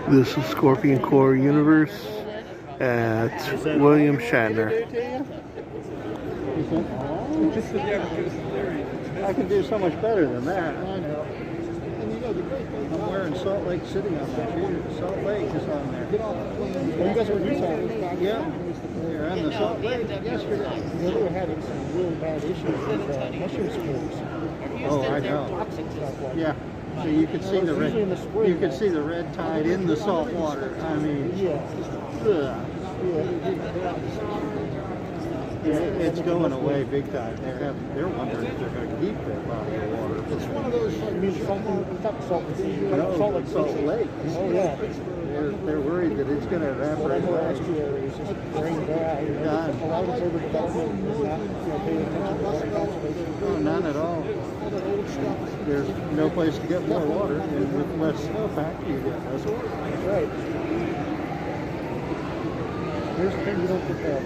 This is Scorpion Core Universe at William Shatner. I can do so much better than that. I know. I'm wearing Salt Lake City on my shoes. Salt Lake is on there. Get off the plane. You guys were in Salt Lake? Yeah. You're on the Salt Lake yesterday. They were having some really bad issues with mushroom spores. Oh, I know. Toxic stuff like yeah. So you could see the red. You could see the red tide in the salt water. I mean, it's going away big time. They're wondering if they're going to keep that body of water. It's one of those. Salt Lake. Oh yeah. They're worried that it's going to evaporate away. Estuaries just drain dry. A lot of overdevelopment is not paying attention to conservation. No, none at all. There's no place to get more water, and with less snowpack, you get less water. That's right. Here's the thing: you don't get the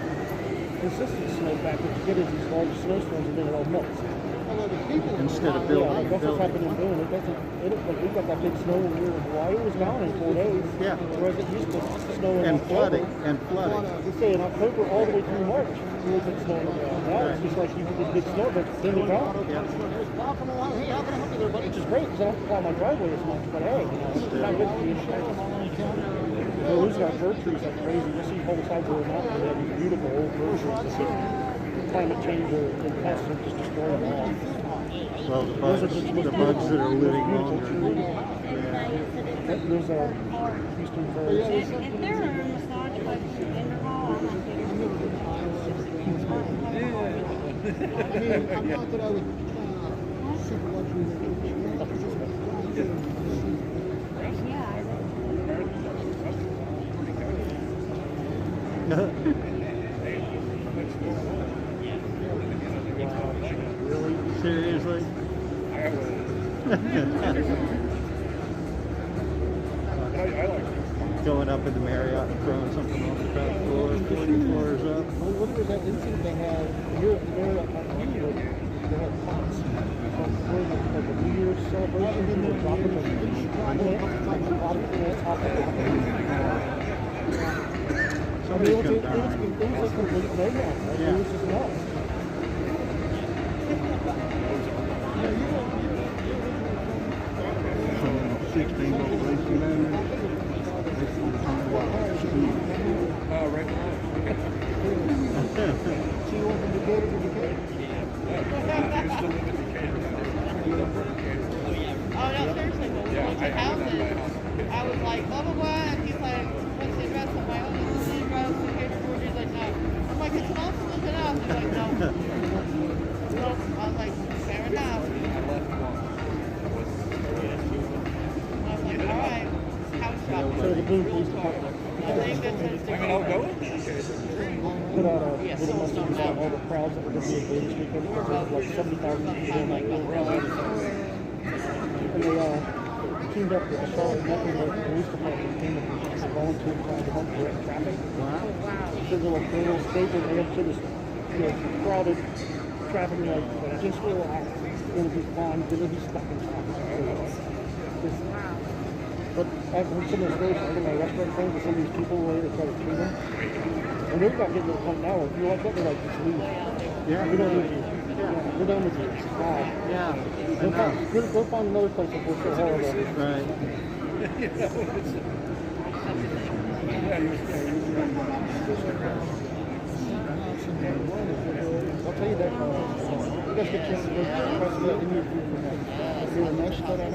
consistent snowpack. What you get is these large snowstorms, and then it all melts. Instead of building. That's what's happening in Boone. We got that big snow when we were in Hawaii. It was gone in 4 days. Yeah. Whereas it used to snow in October. And flooding. You say in October all the way through March, there was snow on the ground. Now it's just like you get this big snow, but then it's gone. Yeah. Hey, how can I help you there, buddy? Which is great because I don't have to plow my driveway as much. But hey, it's not good for you. We're losing our fir trees like crazy. You see whole sides of the mountain. They have these beautiful old fir trees. Climate change and pests are just destroying them all. Well, the bugs that are living longer. There's a Eastern firs. If there are massage places in the hall, I'm not getting I'm not that I would super Seriously? Going up in the Marriott and throwing something on the top floor, 40 floors up. What was that incident they had here at the Marriott on New York? They had pots for like a New Year's celebration. They were dropping the Somebody come down. It was a complete playground. It was just nuts. 16 volt racing manual. right behind. So you opened the gate to Decatur? Oh no, seriously, but we went to houses. I was like, blah blah blah, and he's like, what's the address? I'm like, oh, this is the address, the paperwork. He's like, no. I'm like, it's not close enough. He's like, no. Nope. I was like, fair enough. I was like, all right, house shop. So the Boone Police Department I'll go in. put out a little message about all the crowds that were going to be in Boone this weekend. There was like 70,000 people in like and they teamed up with the Charlotte Metro Police Department came and volunteered to help direct traffic. Wow. So they're little staple, they have this crowded traffic like just relax. It'll be fine. It'll be stuck in traffic. But I've heard some of the stories from my restaurant friends of some of these people where they try to treat them. And they're not getting to the point now where if you're like that, they're like, just leave. Yeah. We don't need you. Yeah. We're done with you. Wow. Yeah. Go find another place that will so horrible. Right. I'll tell you that. You guys get a chance to go across the interview from that mesh that I had.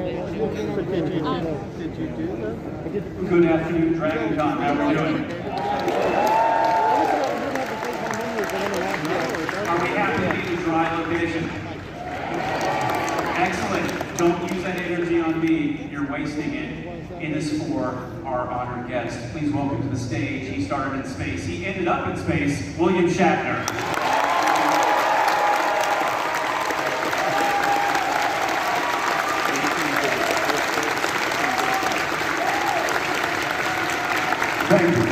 Did you do that? Good afternoon, Dragon Con. How are you doing? Are we happy to be the dry location? Excellent. Don't use that energy on me. You're wasting it. It is for our honored guest. Please welcome to the stage. He started in space. He ended up in space. William Shatner. Thank you.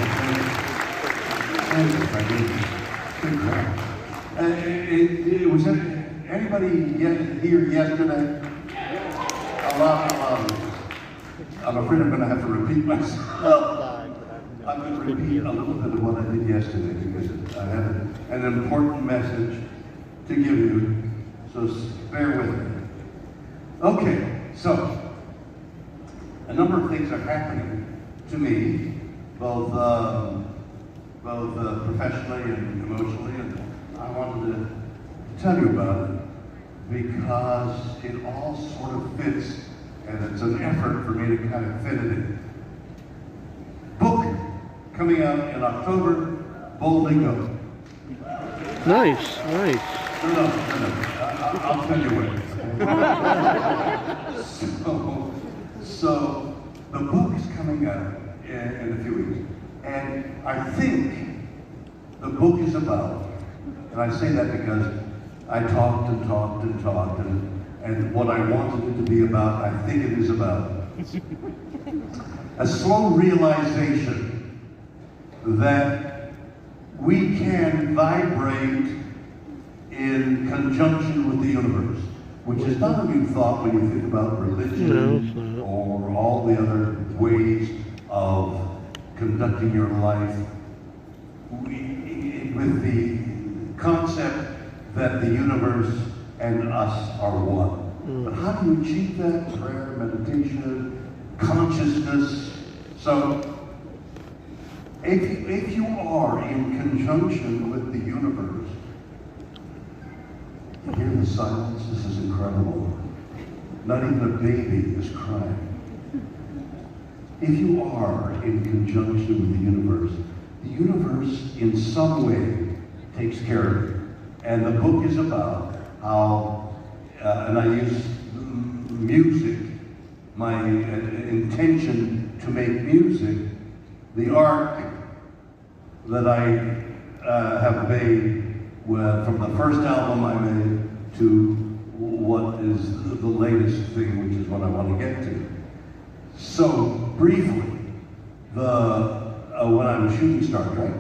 Thank you. Good crowd. Was anybody here yesterday? A lot of I'm afraid I'm going to have to repeat myself. I'm going to repeat a little bit of what I did yesterday because I have an important message to give you, so bear with me. Okay, so a number of things are happening to me, both professionally and emotionally, and I wanted to tell you about it because it all sort of fits, and it's an effort for me to kind of fit it in. Book coming out in October, Boldly Go. Nice, nice. No. I'll tell you what. So the book is coming out in a few weeks, and I think the book is about, and I say that because I talked, and what I wanted it to be about, I think it is about a slow realization that we can vibrate in conjunction with the universe, which is not a new thought when you think about religion or all the other ways of conducting your life, with the concept that the universe and us are one. But how do you achieve that? Prayer, meditation, consciousness. So, if you are in conjunction with the universe, you hear the silence. This is incredible. Not even a baby is crying. If you are in conjunction with the universe in some way takes care of you. And the book is about how, and I use music, my intention to make music, the arc that I have made from the first album I made to what is the latest thing, which is what I want to get to. So, briefly, when I was shooting Star Trek,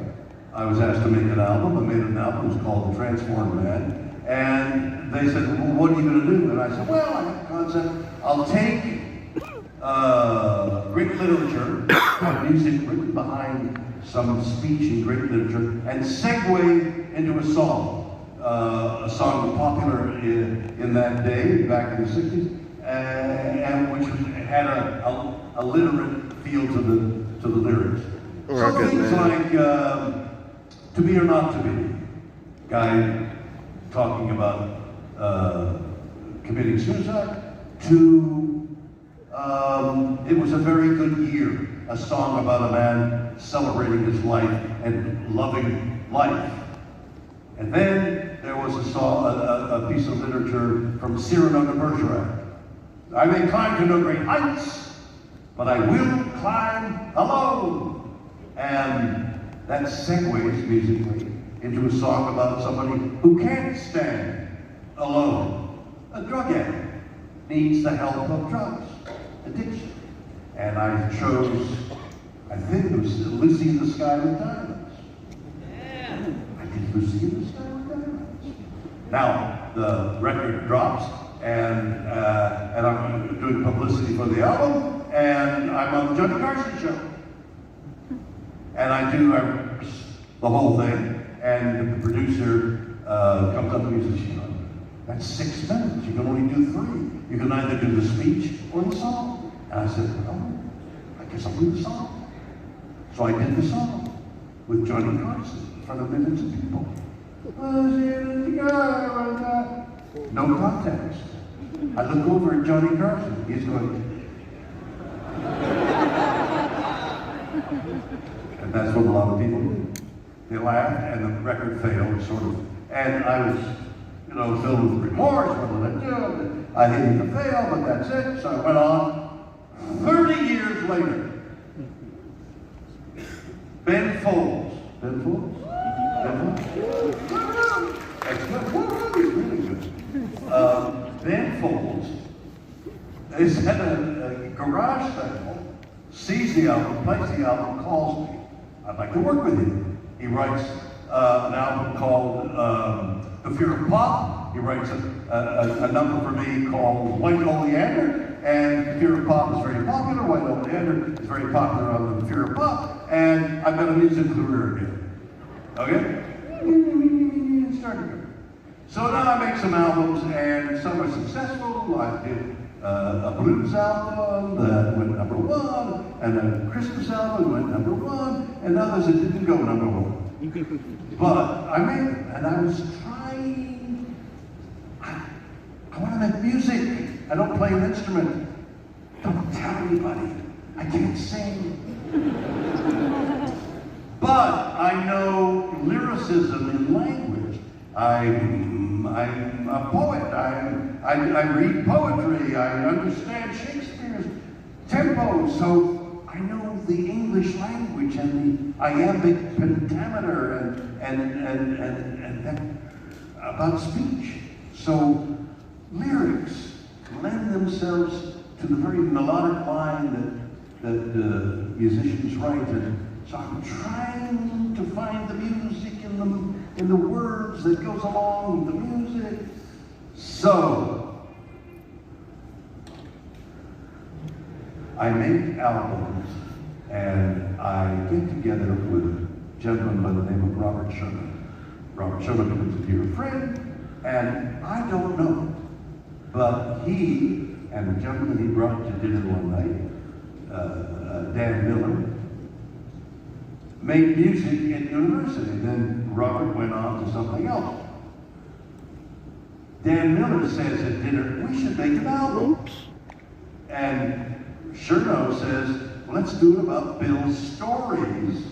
I was asked to make an album. I made an album. It was called The Transformed Man. And they said, well, what are you going to do? And I said, well, I have a concept. I'll take Greek literature, music written behind some speech in Greek literature, and segue into a song popular in that day, back in the 60s, and which had a literate feel to the lyrics. So things like To Be or Not to Be, guy talking about committing suicide, to It Was a Very Good Year, a song about a man celebrating his life and loving life. And then there was a piece of literature from Cyrano de Bergerac. I may climb to no great heights, but I will climb alone. And that segues musically into a song about somebody who can't stand alone. A drug addict needs the help of drugs, addiction. And I chose, I think it was Lucy in the Sky with Diamonds. Yeah. I did Lucy in the Sky with Diamonds. Now, the record drops, and I'm doing publicity for the album, and I'm on the Johnny Carson show. And I do the whole thing, and the producer comes up to me and says, you know, that's 6 minutes. You can only do 3. You can either do the speech or the song. And I said, well, I guess I'll do the song. So I did the song with Johnny Carson in front of millions of people. No context. I look over at Johnny Carson. He's going, and that's what a lot of people do. They laughed, and the record failed, sort of. And I was, you know, filled with remorse. What did I do? I hated to fail, but that's it. So I went on. 30 years later, Ben Folds. Ben Folds? Ben Folds? Excellent. He's really good. Ben Folds is at a garage sale, sees the album, plays the album, calls me. I'd like to work with him. He writes an album called The Fear of Pop, He writes a number for me called White Oleander, and Fear of Pop is very popular. White Oleander is very popular on the Fear of Pop, and I've got a music career again. Okay? Start again. So now I make some albums, and some are successful. I did a blues album that went #1, and a Christmas album went #1, and others that didn't go #1. But I made it, and I was trying. I want to make music. I don't play an instrument. Don't tell anybody. I can't sing. But I know lyricism in language. I'm a poet. I read poetry. I understand Shakespeare's tempo. So I know the English language and the iambic pentameter and about speech. So lyrics lend themselves to the very melodic line that musicians write. And so I'm trying to find the music in the words that goes along with the music. So I make albums, and I get together with a gentleman by the name of Robert Sherman. Robert Sherman was a dear friend, and I don't know, but he and the gentleman he brought to dinner one night, Dan Miller, made music at university. Then Robert went on to something else. Dan Miller says at dinner, we should make an album. Oops. And Cherno says, let's do it about Bill's stories.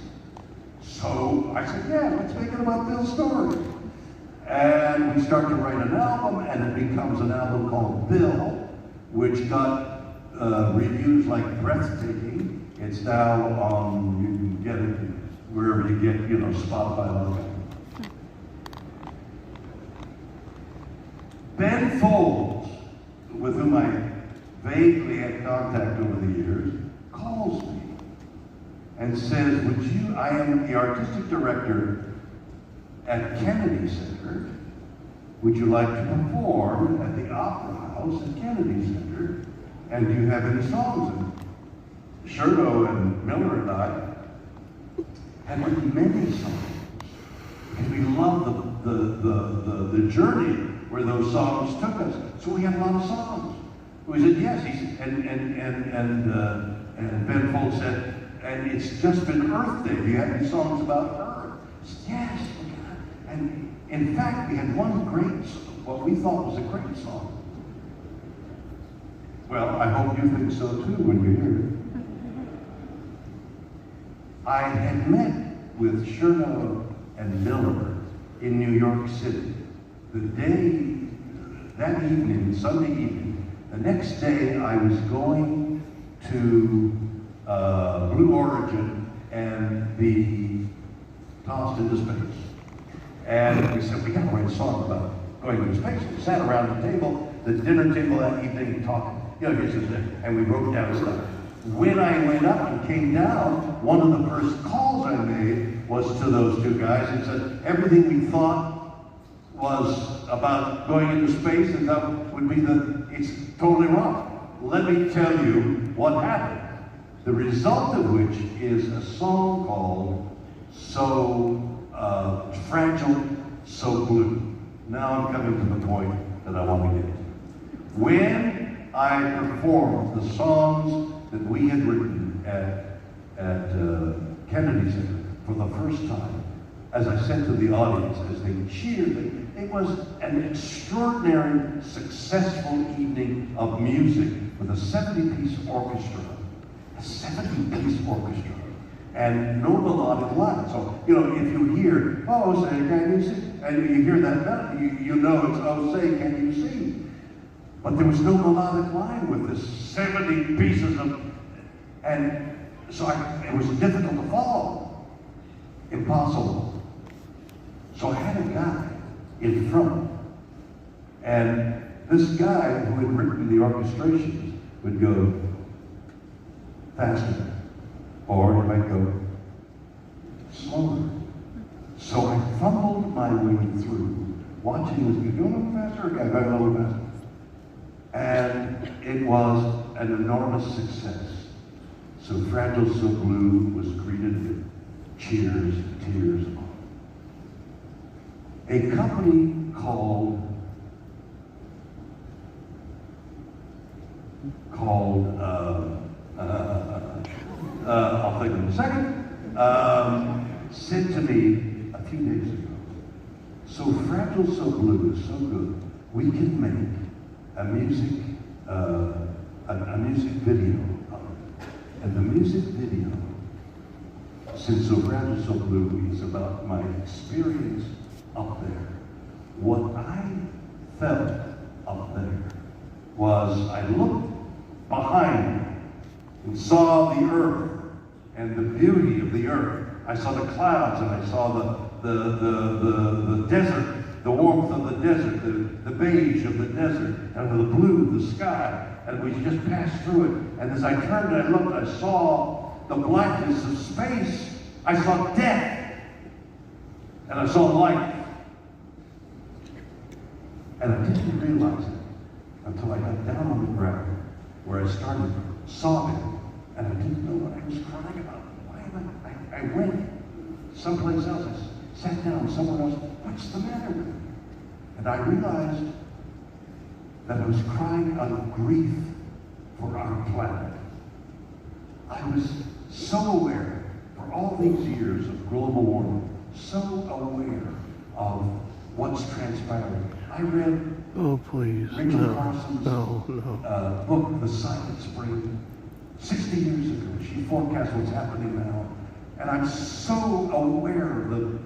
So I said, yeah, let's make it about Bill's stories. And we start to write an album, and it becomes an album called Bill, which got reviews like breathtaking. It's now on, you can get it wherever you get, Spotify and all that. Ben Folds, with whom I vaguely had contact over the years, calls me and says, I am the artistic director at Kennedy Center. Would you like to perform at the Opera House at Kennedy Center? And do you have any songs? And Cherno and Miller and I had written many songs because we loved the journey where those songs took us. So we had a lot of songs. We said yes, and Ben Folds said, and it's just been Earth Day. Do you have any songs about Earth? I said, yes. And in fact, we had one great, what we thought was a great song. Well, I hope you think so too when you hear it. I had met with Cherno and Miller in New York City. The day, that evening, Sunday evening, the next day I was going to Blue Origin and be tossed into space. And we said, we gotta write a song about going into space. We sat around the dinner table that evening talking, and we wrote down stuff. When I went up and came down, one of the first calls I made was to those two guys and said, everything we thought was about going into space and that would be it's totally wrong. Let me tell you what happened. The result of which is a song called So Fragile, So Blue. Now I'm coming to the point that I want to get to. When I performed the songs that we had written at Kennedy Center for the first time, as I said to the audience, as they cheered, it was an extraordinary, successful evening of music with a 70-piece orchestra. A 70-piece orchestra. And no melodic line. So, if you hear, oh, say, can you sing? And you hear that melody, you know it's, oh, say, can you sing? But there was no melodic line with this 70 pieces of, and so it was difficult to follow. Impossible. So I had a guy in front, and this guy who had written the orchestrations would go faster, or he might go slower. So I fumbled my way through watching this, you going a little faster? Okay, going a little faster. And it was an enormous success. So Fragile, So Blue was greeted with cheers, tears. A company called I'll think in a second, said to me a few days ago, so Fragile, So Blue is so good, we can make a music video of it. And the music video, since So Fragile, So Blue is about my experience up there, what I felt up there was I looked behind me and saw the earth and the beauty of the earth. I saw the clouds and I saw the desert, the warmth of the desert, the beige of the desert, and the blue, the sky. And we just passed through it. And as I turned and I looked, I saw the blackness of space. I saw death. And I saw life. And I didn't realize it until I got down on the ground where I started sobbing. And I didn't know what I was crying about. Why am I went someplace else. I sat down somewhere else. What's the matter with me? And I realized that I was crying out of grief for our planet. I was so aware for all these years of global warming, so aware of what's transpiring. I read Oh, please. Rachel Carson's No. book, The Silent Spring, 60 years ago. She forecast what's happening now. And I'm so aware of the,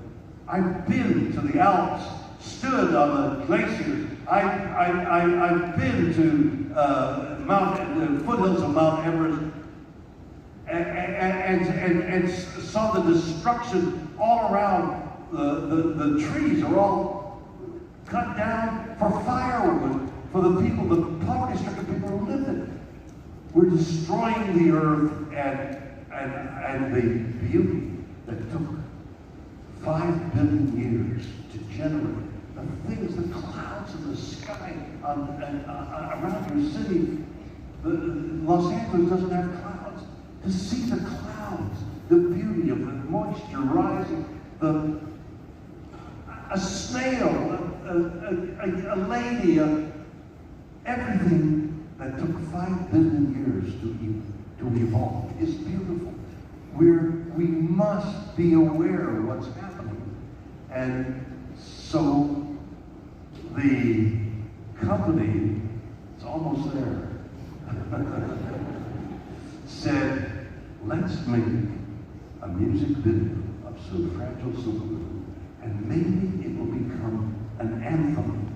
I've been to the Alps, stood on the glaciers. I've been to the foothills of Mount Everest and saw the destruction all around. The trees are all cut down for firewood for the people, the poverty-stricken people who live in it. We're destroying the earth and the beauty that took 5 billion years to generate. The things, the clouds in the sky around your city. Los Angeles doesn't have clouds. To see the clouds, the beauty of the moisture rising, a snail, a lady, everything that took 5 billion years to evolve is beautiful. We must be aware of what's happening. And so the company, it's almost there, said, let's make a music video of So Fragile, So Blue, and maybe it will become an anthem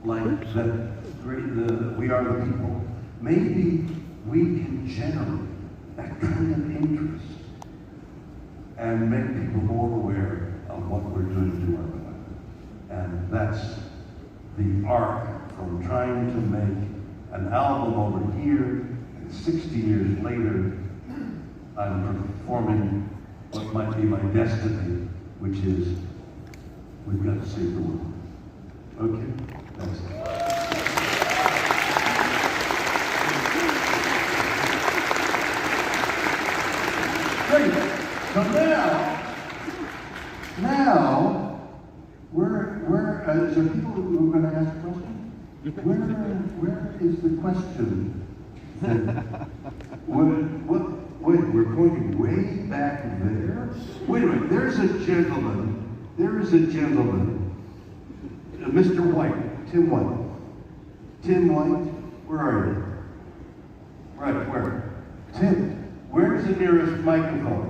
like that great, We Are the People. Maybe we can generate that kind of interest and make people more aware of what we're doing to our planet. And that's the arc from trying to make an album over here, and 60 years later, I'm performing what might be my destiny, which is, we've got to save the world. Okay? That's it. Great. So now, where is there people who are going to ask a question? Where is the question? Wait, we're pointing way back there? Wait a minute, there is a gentleman, Mr. White, Tim White. Tim White, where are you? Right, where? Tim, where's the nearest microphone?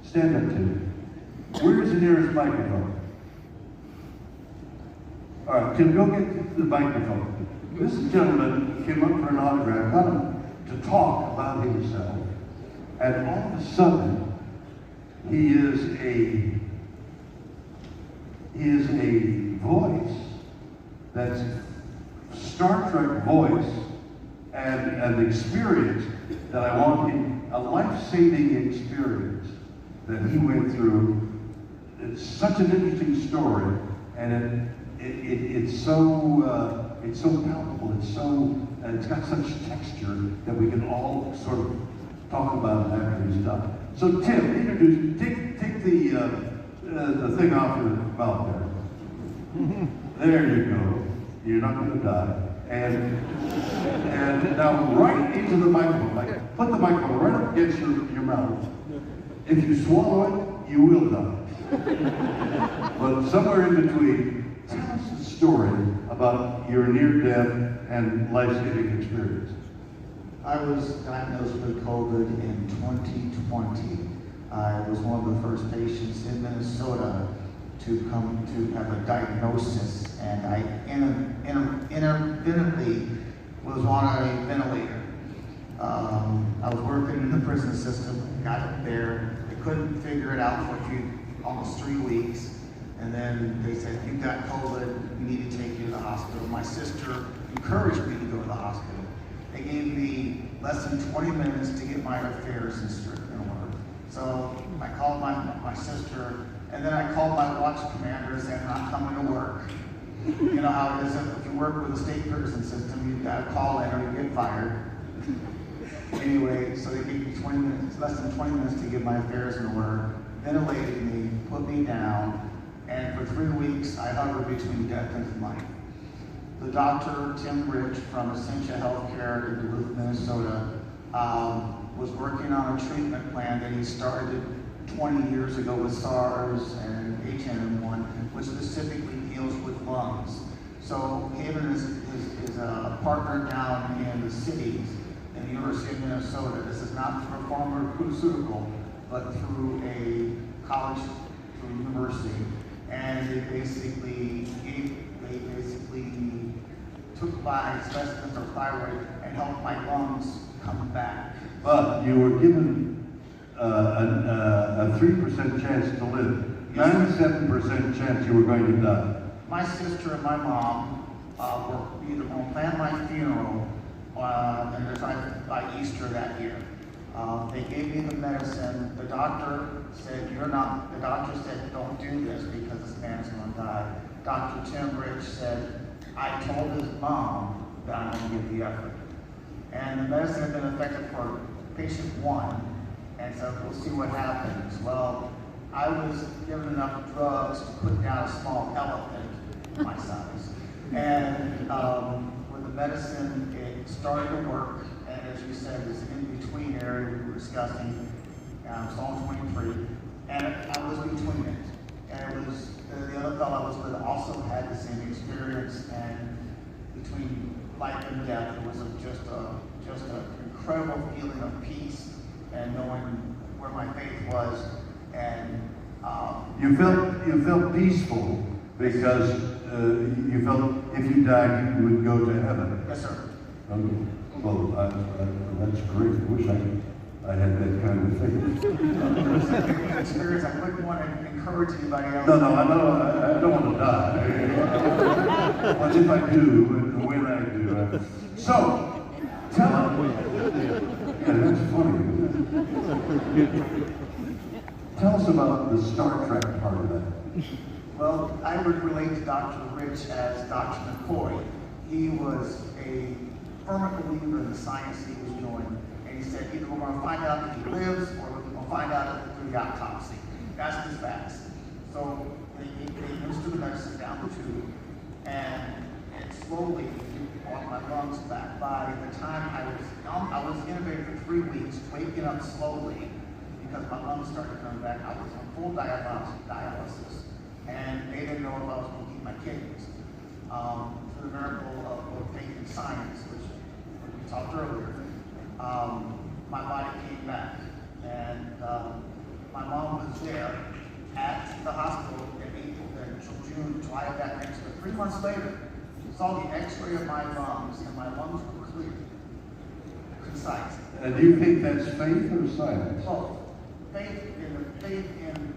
Stand up, Tim. Where's the nearest microphone? All right, Tim, go get the microphone. This gentleman came up for an autograph, got him to talk about himself, and all of a sudden, he is a voice that's Star Trek voice and an experience that I want him, a life-saving experience that he went through. It's such an interesting story, and it's so palpable. It's got such texture that we can all sort of talk about it after he's done. So Tim, take the thing off your mouth there. There you go. You're not going to die. And now right into the microphone. Like, put the microphone right up against your mouth. If you swallow it, you will die. But somewhere in between, tell us a story about your near-death and life-saving experience. I was diagnosed with COVID in 2020. I was one of the first patients in Minnesota to come to have a diagnosis, and I intermittently was on a ventilator. I was working in the prison system, got up there. They couldn't figure it out for almost 3 weeks. And then they said, "You've got COVID, we need to take you to the hospital." My sister encouraged me to go to the hospital. They gave me less than 20 minutes to get my affairs in order. So I called my sister, and then I called my watch commander and said, "I'm not coming to work." You know how it is, if you work with the state prison system, you've got to call in or you get fired. Anyway, so they gave me less than 20 minutes to get my affairs in order, ventilated me, put me down, and for 3 weeks, I hovered between death and life. The doctor, Tim Rich from Essentia Healthcare in Duluth, Minnesota, was working on a treatment plan that he started 20 years ago with SARS and H1N1, which specifically deals with lungs. So him and his partner down in the cities, in the University of Minnesota, this is not through a pharmaceutical, but through a college, through university, and they basically took my specimens of thyroid and helped my lungs come back. But you were given a 3% chance to live. 97% chance you were going to die. My sister and my mom were either going to plan my funeral and by Easter that year. They gave me the medicine. The doctor said, "Don't do this because this man's going to die." Dr. Tim Rich said, "I told his mom that I'm going to give the effort." And the medicine had been effective for patient 1, and so we'll see what happens. Well, I was given enough drugs to put down a small elephant my size. And with the medicine, it started to work, and as you said, this in-between area we were discussing, Psalm 23, and I was between it. And it was, the other fellow I was with also had the same experience, and between life and death, it was just an incredible feeling of peace and knowing where my faith was. And you felt peaceful because you felt if you died, you would go to heaven. Yes, sir. Well, that's great. I wish I had that kind of faith. Experience. I wouldn't want to encourage anybody else. No, I don't want to die. But if I do, and when I do, so tell me. Yeah, that's funny. Tell us about the Star Trek part of that. Well, I would relate to Dr. Rich as Dr. McCoy. He was a firm believer in the science he was doing. And he said, either we're going to find out if he lives or we're going to find out through the autopsy. That's his facts. So they administered the medicine down the tube, and it slowly brought my lungs back. By the time I was intubated for 3 weeks, waking up slowly because my lungs started coming back. I was on full dialysis, and they didn't know if I was going to keep my kidneys. Through the miracle of faith and science, which we talked earlier, my body came back, and my mom was there at the hospital in June, July of that next year. 3 months later, she saw the X-ray of my lungs, and my lungs were clear, concise. And do you think that's faith or science? Both. Faith in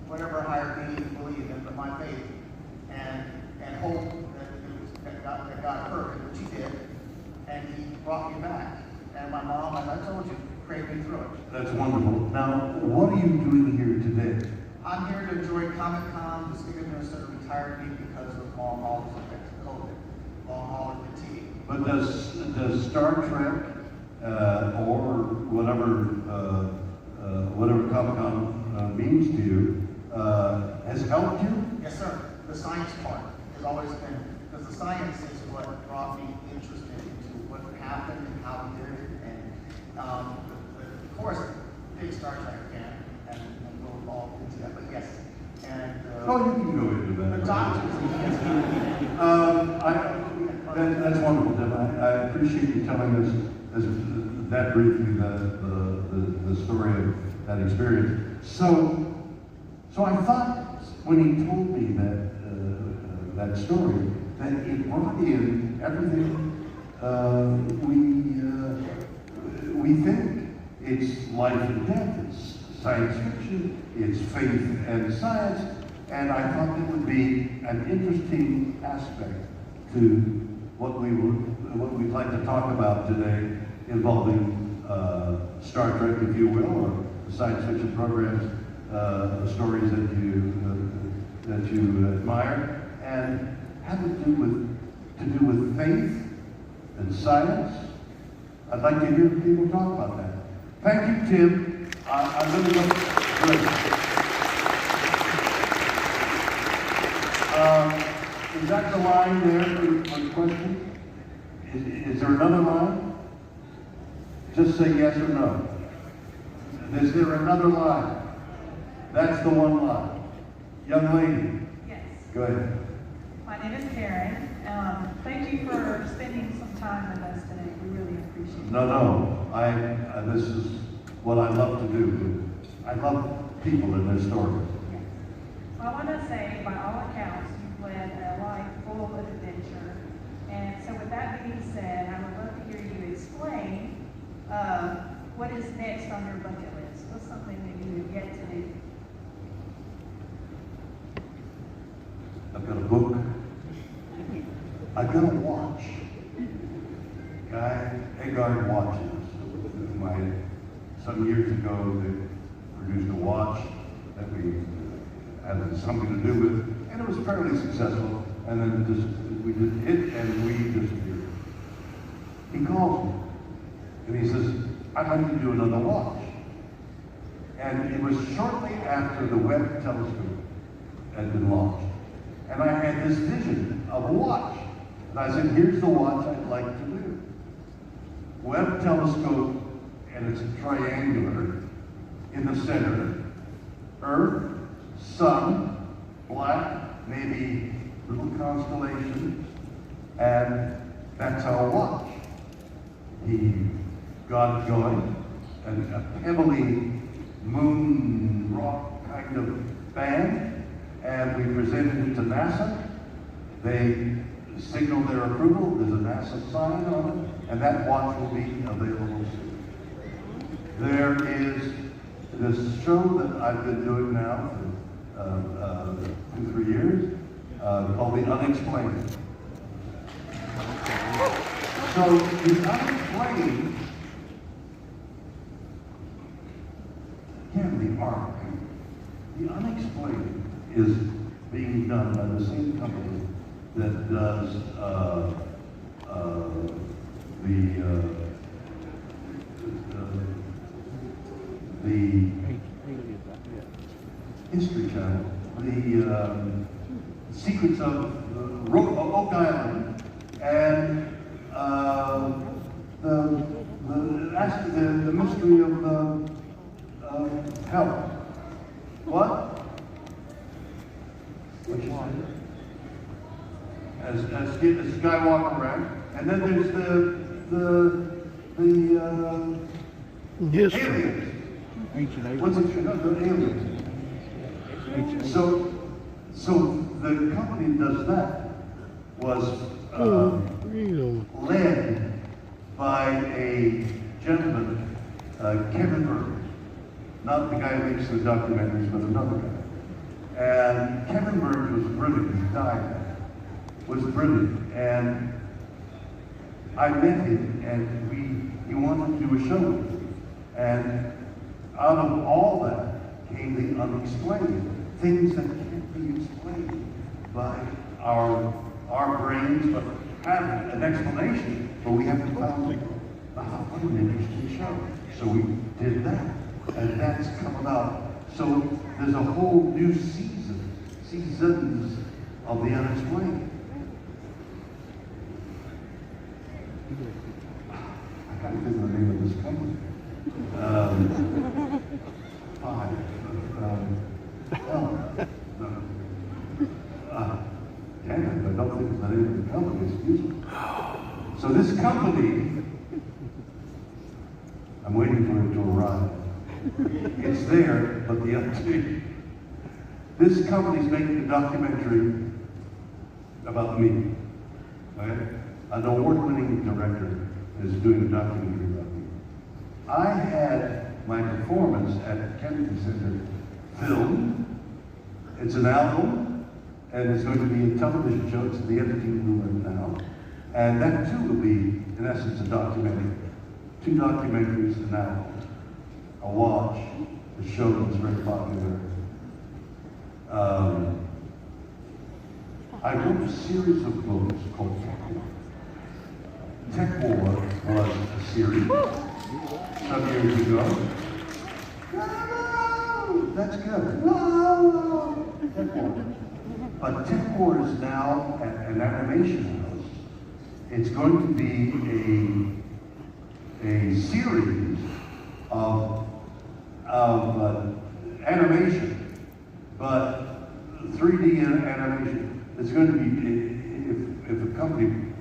whatever higher being you believe in, but my faith and hope that God heard, which He did, and He brought me back. And my mom, as I told you, prayed me through it. That's wonderful. Now, what are you doing here today? I I'm here to enjoy Comic-Con. The state of Minnesota retired me because of long haulers effects of COVID, long hauler fatigue. But does Star Trek or whatever Comic-Con means to you has helped you? Yes, sir. The science part has always been, because the science is what brought me interested into what happened and how we did it. And of course, big Star Trek fan, and we'll evolve into that. But yes, and you can go into that. the doctors. That's wonderful, Tim. I appreciate you telling us that briefly the story of that experience. So I thought when he told me that story, that it brought in everything we think. It's life and death, it's science fiction, it's faith and science, and I thought it would be an interesting aspect to what we'd like to talk about today, involving Star Trek, if you will, or the science fiction programs, the stories that you admire, and have to do with faith and science. I'd like to hear people talk about that. Thank you, Tim. I really look great. Is that the line there for the question? Is there another line? Just say yes or no. Is there another line? That's the one line. Young lady. Yes. Go ahead. My name is Karen. Thank you for spending some time with us today. We really appreciate it. No. This is what I love to do. I love people and their stories. Yes. Well, I want to say, by all accounts, you've led a life full of adventure. And so with that being said, I would love to hear you explain what is next on your bucket list. What's something that you have yet to do? I've got a book. I've got a watch. Guy Agard watches. Some years ago, they produced a watch that we had something to do with, and it was fairly successful. And then we did it, and we disappeared. He calls me, and he says, "I'd like to do another watch." And it was shortly after the Webb telescope had been launched. And I had this vision of a watch. And I said, here's the watch I'd like to do. Webb telescope, and it's triangular in the center. Earth, sun, black, maybe little constellation, and that's our watch. He got it going, and a pebbly moon rock kind of band, and we presented it to NASA. They signaled their approval. There's a NASA sign on it, and that watch will be available soon. There is this show that I've been doing now for 2-3 years called The Unexplained. So The Unexplained can be art. The Unexplained is being done by the same company that does the History Channel, the Secrets of Oak Island, and the mystery of hell. What? What you say? As Skywalker ran, and then there's the History. aliens. What's it? No, the aliens. So the company that does that was led by a gentleman, Kevin Burke, not the guy who makes the documentaries, but another guy. And Kevin Burke was brilliant. He died. Was brilliant, and I met him, and he wanted to do a show with me. And out of all that came The Unexplained. things that can't be explained by our brains, but have an explanation, but we haven't found it. What an interesting show. So we did that, and that's come about. So there's a whole new seasons of the unexplained. I can't think of the name of this company. Damn it, I don't think of the name of the company, excuse me. So this company, I'm waiting for it to arrive. It's there, but the update. This company's making a documentary about me. Okay? An award-winning director is doing a documentary about me. I had my performance at Kennedy Center filmed. It's an album, and it's going to be a television show. It's in the editing room right now. And that too will be, in essence, a documentary. 2 documentaries, an album. A watch, a show that was very popular. I wrote a series of books called Tech War. Tech War was a series some years ago. No, that's good. No, Tech War. But Tech War is now an animation house. It's going to be a series of animation, but 3D animation. It's going to be if a company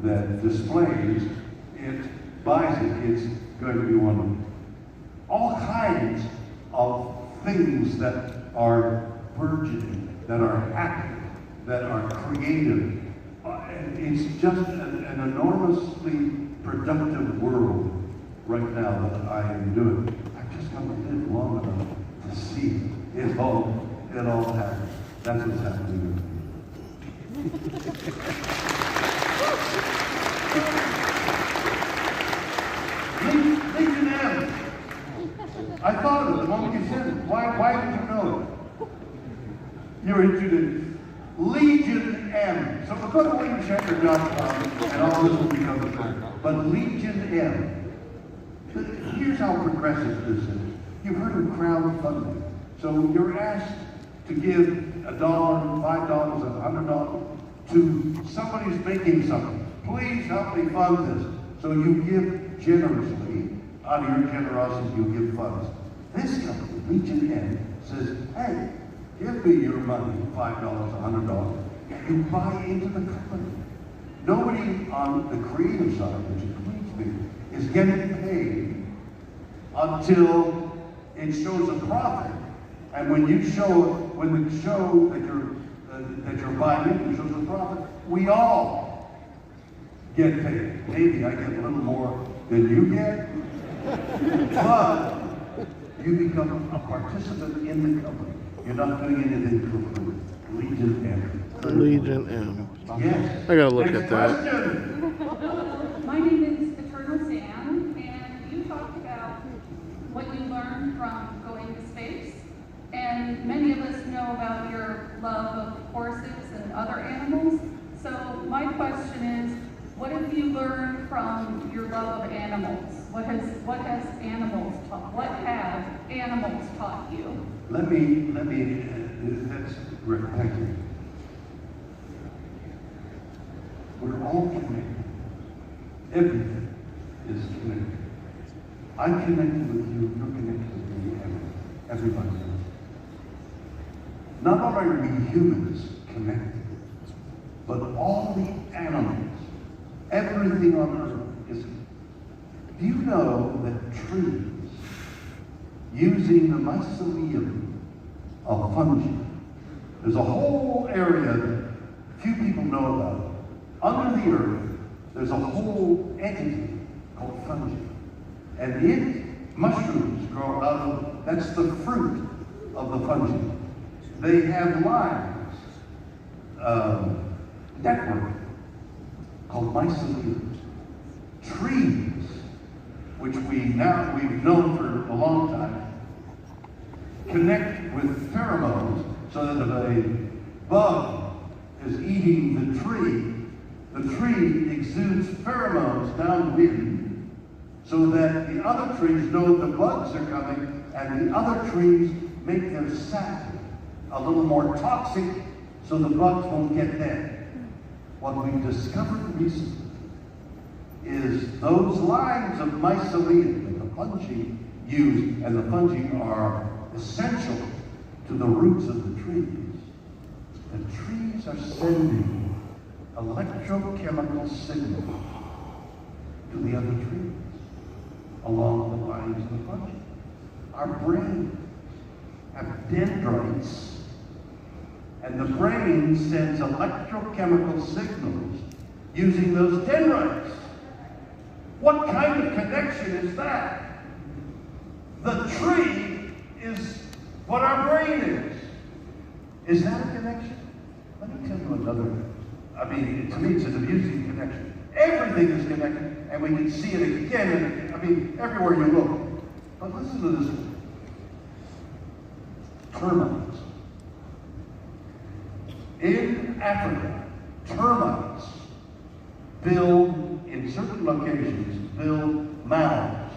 that displays it buys it, it's going to be one of all kinds of things that are burgeoning, that are happy, that are creative. It's just an enormously productive world right now that I am doing. I've just got to live long enough to see it all happen. That's what's happening with me. Legion M. I thought of it the moment you said it. Why did you know it? You're into Legion M. So we'll go to WilliamShatner.com and all this will become a thing. But Legion M. Here's how progressive this is. You've heard of crowdfunding. So you're asked to give $1, $5, $100 to somebody who's making something. Please help me fund this. So you give generously. Out of your generosity, you give funds. This company, Legion M, says, hey, give me your money, $5, $100, and you buy into the company. Nobody on the creative side, which includes me, is getting paid until it shows a profit. And when the show that you're buying into shows a profit, we all get paid. Maybe I get a little more than you get, but you become a participant in the company. You're not doing anything for free. Legion M. Legion M. Yes. I gotta look at that. Question. My name is Eternal Sam, and you talked about what you learned from going to space. And many of us know about your love of horses and other animals. So my question is, what have you learned from your love of animals? What have animals taught you? Let me, that's great, thank you. We're all connected. Everything is connected. I'm connected with you, you're connected with me, everybody else. Not only are we humans connected, but all the animals, everything on earth is. Do you know that trees, using the mycelium of fungi, there's a whole area that few people know about. Under the earth, there's a whole entity called fungi. And mushrooms grow out of, that's the fruit of the fungi. They have lines, network called mycelium. Trees, which we've known for a long time, connect with pheromones so that if a bug is eating the tree exudes pheromones downwind so that the other trees know the bugs are coming, and the other trees make their sap a little more toxic so the bugs won't get there. What we've discovered recently is those lines of mycelium that the fungi use, and the fungi are essential to the roots of the trees. The trees are sending electrochemical signals to the other trees along the lines of the fungi. Our brain have dendrites, and the brain sends electrochemical signals using those dendrites. What kind of connection is that? The tree is what our brain is. Is that a connection? Let me tell you another. To me, it's an amusing connection. Everything is connected, and we can see it again and again. Everywhere you look. But listen to this one. Termites. In Africa, termites build, in certain locations, build mounds.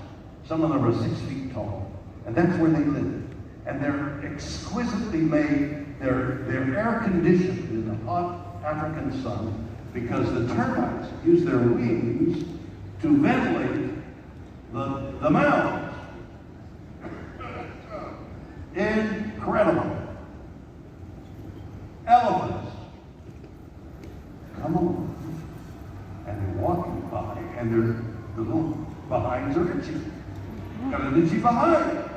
Some of them are 6 feet tall. And that's where they live. And they're exquisitely made. They're air conditioned in the hot African sun because the termites use their wings to ventilate the mounds. Incredible. Elephants come along and they're walking by, and the little behinds are itchy. Got an itchy behind.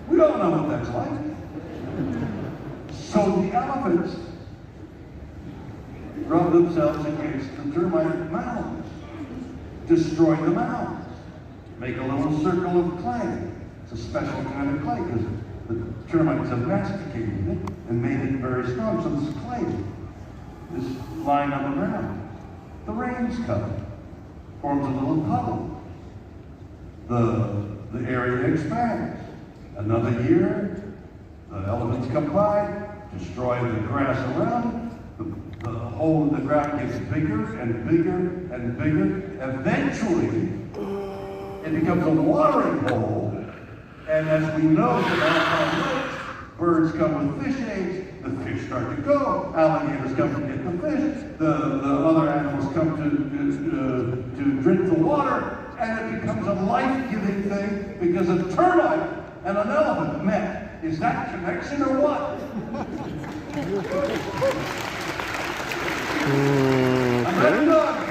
We don't know what that's like. So the elephants rub themselves against the termite mounds, destroy the mounds, make a little circle of clay. It's a special kind of clay because the termites have masticated it and made it very strong. So this clay is lying on the ground. The rains come, forms a little puddle. The area expands. Another year, the elephants come by, destroy the grass around it. The hole in the ground gets bigger and bigger and bigger. Eventually, it becomes a watering hole. And as we know from Alpine lakes, birds come with fish eggs, the fish start to go, alligators come to get the fish, the other animals come to drink the water, and it becomes a life-giving thing because a termite and an elephant met. Is that connection or what? I'm done.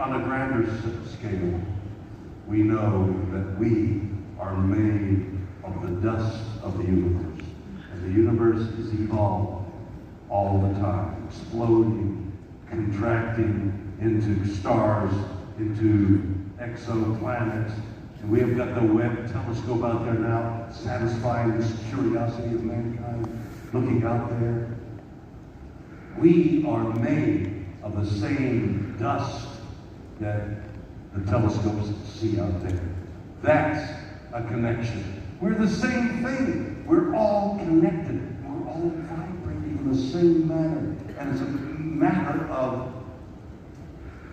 On a grander scale, we know that we are made of the dust of the universe. And the universe is evolving all the time, exploding, contracting into stars, into exoplanets. And we have got the Webb telescope out there now, satisfying this curiosity of mankind, looking out there. We are made of the same dust that the telescopes see out there. That's a connection. We're the same thing. We're all connected. We're all vibrating in the same manner. And it's a matter of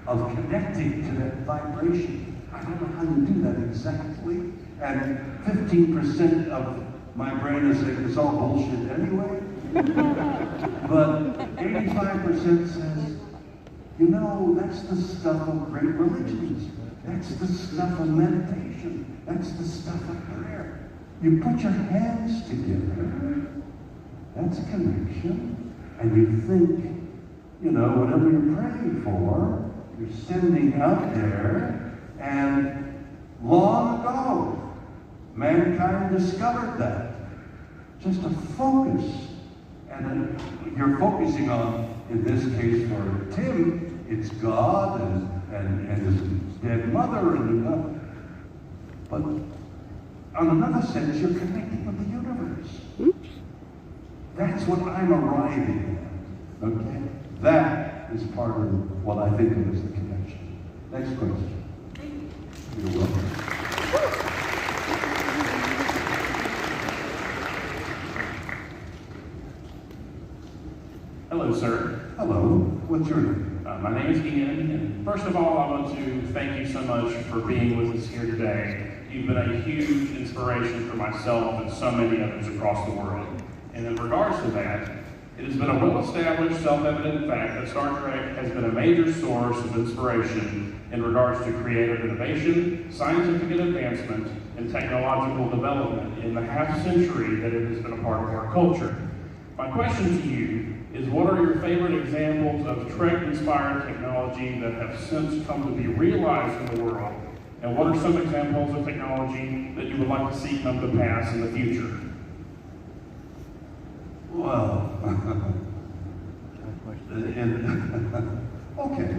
connecting to that vibration. I don't know how you do that exactly. And 15% of my brain is saying it's all bullshit anyway. But 85% says, you know, that's the stuff of great religions. That's the stuff of meditation. That's the stuff of prayer. You put your hands together. That's a connection. And you think, you know, whatever you're praying for, you're sending out there. And long ago, mankind discovered that. Just a focus. And you're focusing on, in this case for Tim, it's God and his dead mother, but on another sense, you're connecting with the universe. Oops. That's what I'm arriving at. Okay? That is part of what I think of as the connection. Next question. You're welcome. Hello, sir. Hello. What's your name? My name is Ian, and first of all, I want to thank you so much for being with us here today. You've been a huge inspiration for myself and so many others across the world. And in regards to that, it has been a well-established, self-evident fact that Star Trek has been a major source of inspiration in regards to creative innovation, scientific advancement, and technological development in the half-century that it has been a part of our culture. My question to you is, what are your favorite examples of Trek-inspired technology that have since come to be realized in the world? And what are some examples of technology that you would like to see come to pass in the future? Well, okay.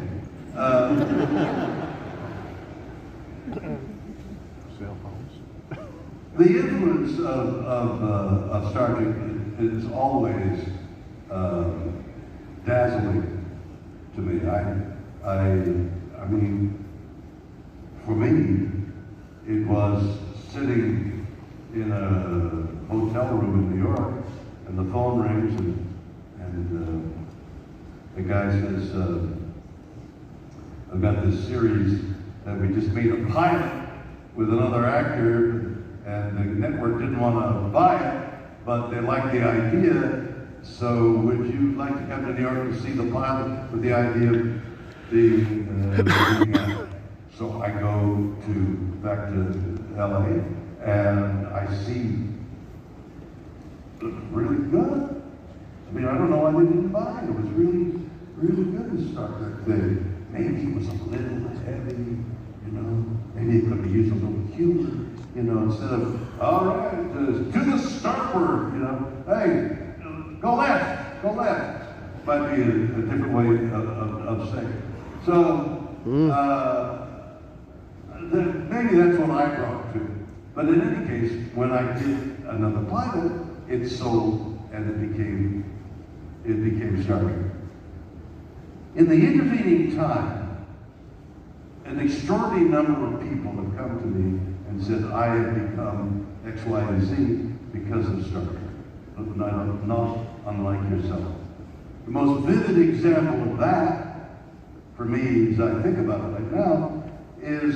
Cell phones. The influence of Star Trek is always dazzling to me. I mean, for me, it was sitting in a hotel room in New York, and the phone rings, and the guy says, I've got this series that we just made a pilot with another actor, and the network didn't want to buy it, but they liked the idea. So would you like to come to New York to see the pilot with the idea of the So I go back to LA, and I see it was really good. I mean, I don't know why they didn't buy it. It was really, really good, this Star Trek thing. Maybe it was a little heavy, you know. Maybe it could be used a little humor, you know, instead of, all right, to the starboard, you know. Hey, go left, go left. Might be a different way of saying it. So, maybe that's what I brought to. But in any case, when I did another pilot, it sold and it became Star Trek. In the intervening time, an extraordinary number of people have come to me and said, I have become X, Y, and Z because of Star Trek. Not unlike yourself. The most vivid example of that, for me, as I think about it right now, is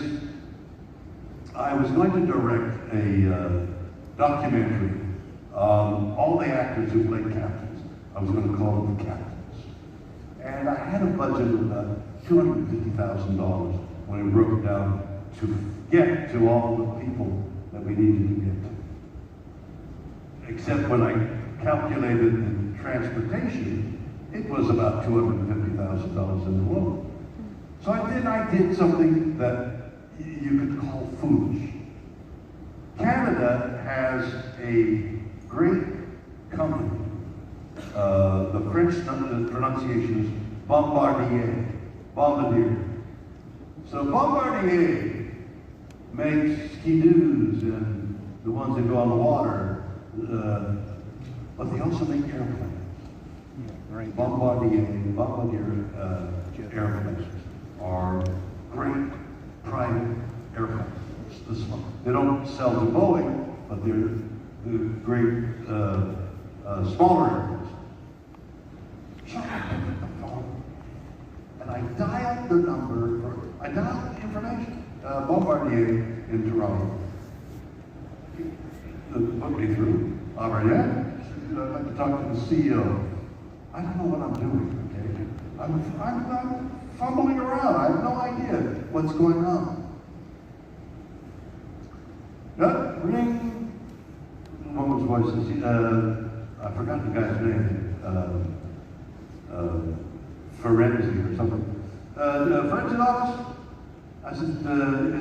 I was going to direct a documentary on all the actors who played captains. I was going to call them the captains. And I had a budget of about $250,000 when we broke it down to get to all the people that we needed to get to. Except when I calculated the transportation, it was about $250,000 in the loan. So I did something that you could call foolish. Canada has a great company. The French pronunciation is Bombardier. So Bombardier makes ski-doos and the ones that go on the water, but they also make airplanes. Bombardier airplanes are great private airplanes. They don't sell to Boeing, but they're great smaller airplanes. So I picked up the phone and I dialed the number, I dialed the information. Bombardier in Toronto. Put me through. All right, yeah. I'd like to talk to the CEO. I don't know what I'm doing, okay? I'm fumbling around. I have no idea what's going on. Ring. Woman's voice says, I forgot the guy's name. Ferenzi or something. Ferenzi office? I said,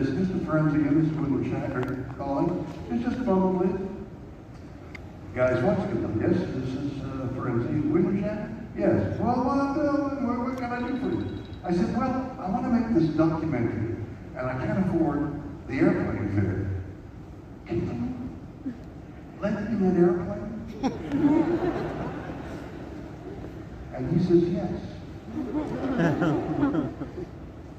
is Mr. Ferenzi and Mr. William Shatner calling? It's just a moment, please. Guys, what's going on? Yes, this is Ferenzi. William Shatner? Yes. Well, what can I do for you? I said, well, I want to make this documentary, and I can't afford the airplane fare. Can you lend me an airplane? And he says, yes. The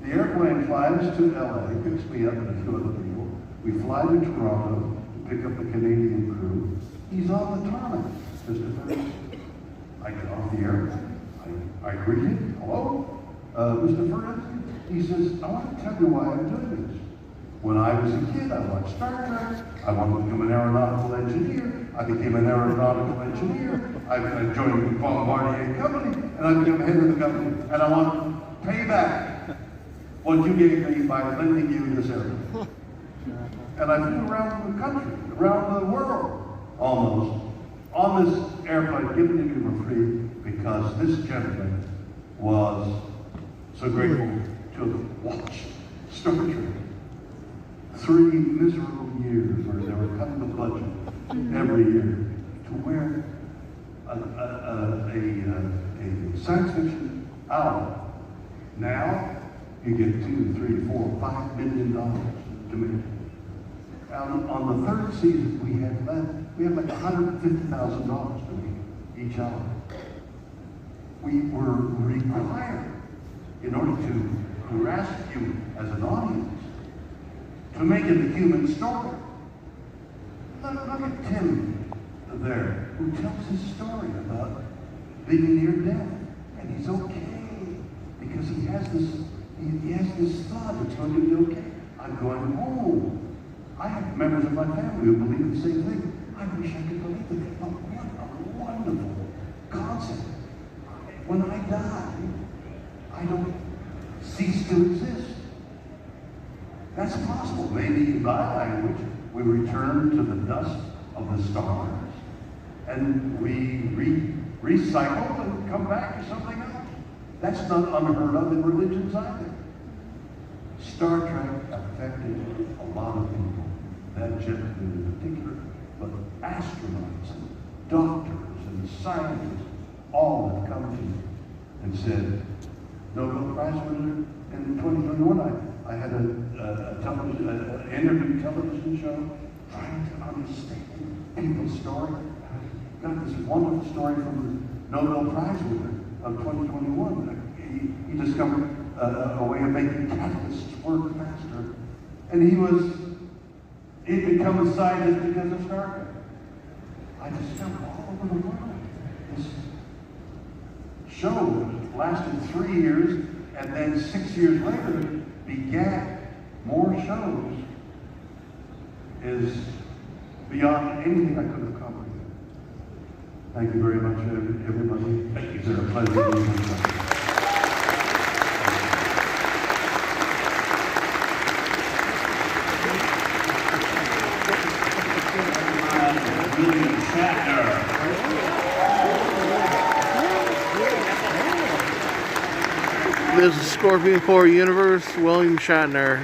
airplane flies to LA, picks me up and a few other people. We fly to Toronto to pick up the Canadian crew. He's on the tarmac, Mr. Ferris. I get off the airplane. I greet him. Hello, Mr. Ferris. He says, I want to tell you why I'm doing this. When I was a kid, I watched Star Trek. I wanted to become an aeronautical engineer. I became an aeronautical engineer. I joined the Bombardier Company, and I became head of the company. And I want to pay back what you gave me by lending you this airplane. And I flew around the country, around the world, almost, on this airplane given to me for free because this gentleman was so grateful to have watched Star Trek. 3 miserable years where they were cutting the budget every year to where a science fiction hour. Now you get $2, $3, $4, $5 million to make. On the 3rd season we had like $150,000 to make each hour. We were required, in order to grasp you as an audience, to make it a human story. Look at Tim there, who tells his story about being near death, and he's okay because he has this thought it's going to be okay. I'm going home. I have members of my family who believe the same thing. I wish I could believe it. But what a wonderful concept. When I die, I don't cease to exist. That's possible. Maybe in my language, we return to the dust of the stars and we recycle and come back to something else. That's not unheard of in religions either. Star Trek affected a lot of people, that gentleman in particular, but astronauts and doctors and scientists all have come to me and said, Nobel Prize winner in 2021, I had an interview television show trying to understand people's story. I got this wonderful story from the Nobel Prize winner of 2021. He discovered a way of making catalysts work faster. And he'd become a scientist because of Star Trek. I discovered all over the world this show that lasted 3 years, and then 6 years later begat more shows, is beyond anything I could have comprehended. Thank you very much, everybody. Thank you, It's sir. a pleasure being with you. William Shatner. This is Scorpion Core Universe, William Shatner.